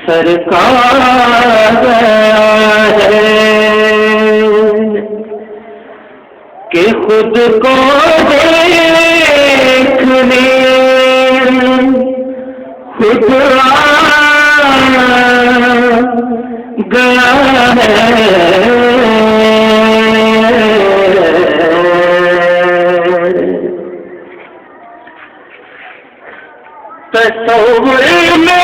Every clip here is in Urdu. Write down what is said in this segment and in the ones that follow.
سرکار گیا ہے کہ خود کو دیکھنے خود گیا ہے تصور میں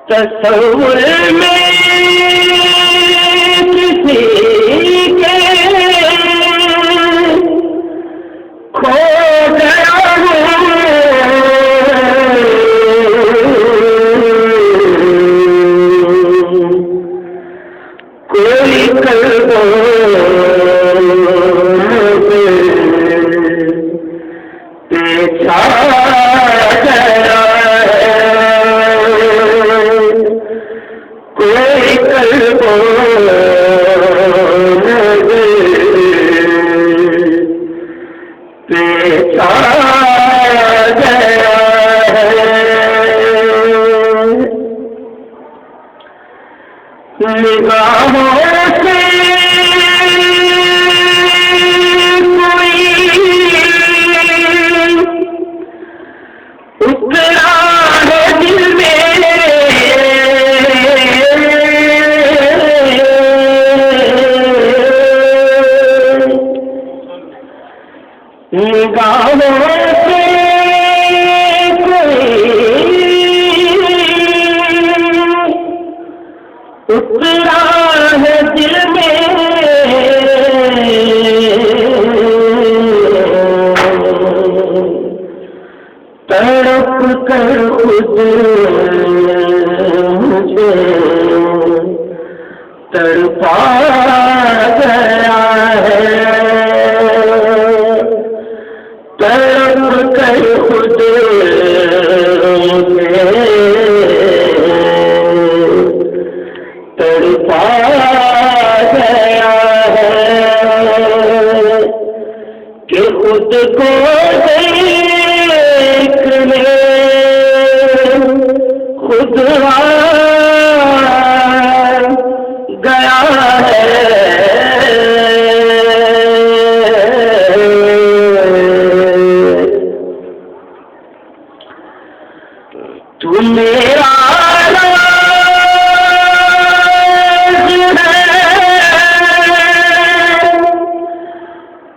تصور میں کسی کے کھو گیا کوئی قلب پیچھا نگاہوں سے کوئی اترا ہے دل میں نگاہوں سے اترا ہے دل میں تڑپ کر خود مجھے تڑپا گیا ہے تڑپ کر خود مجھے تڑپا گیا ہے کہ خود کو دیکھنے خود گیا ہے تو میرا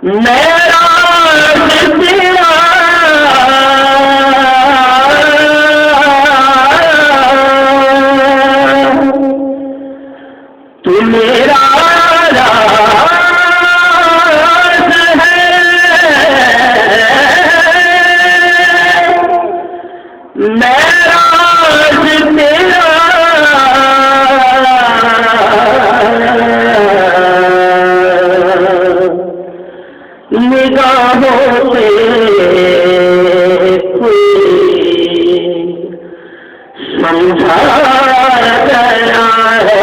میرا تیرا تو میرا راز ہے میرا تیرا نگاہوں سے کوئی سمجھا گیا ہے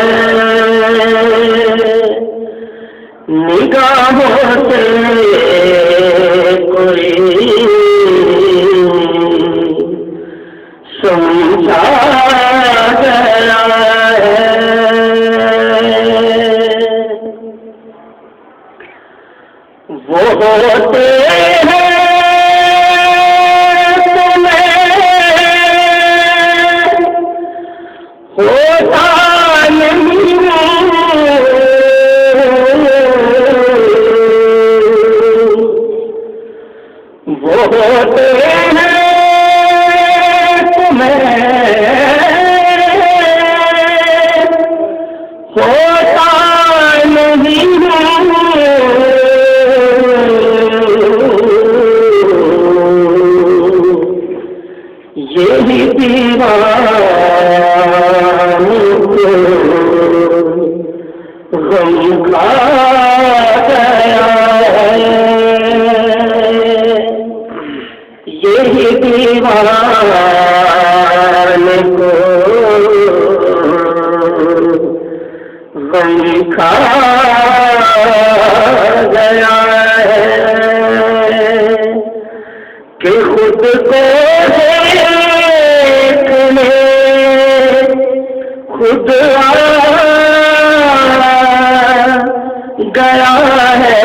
نگاہوں سے کوئی سمجھا گیا ہے وہ ہوتے ہیں تمہیں ہوتا نہیں وہ ہوتے ہیں تمہیں ہوتا نہیں یہی دیوانوں کو غم کھا گیا دیوان کو غم کھا گیا ہے کہ خود کو دیکھنے خود آ گیا ہے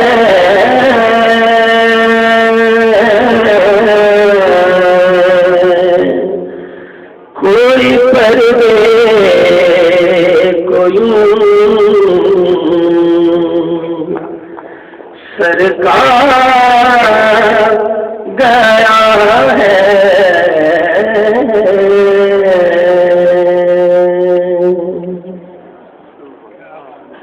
کوئی پردے کو یوں سرکار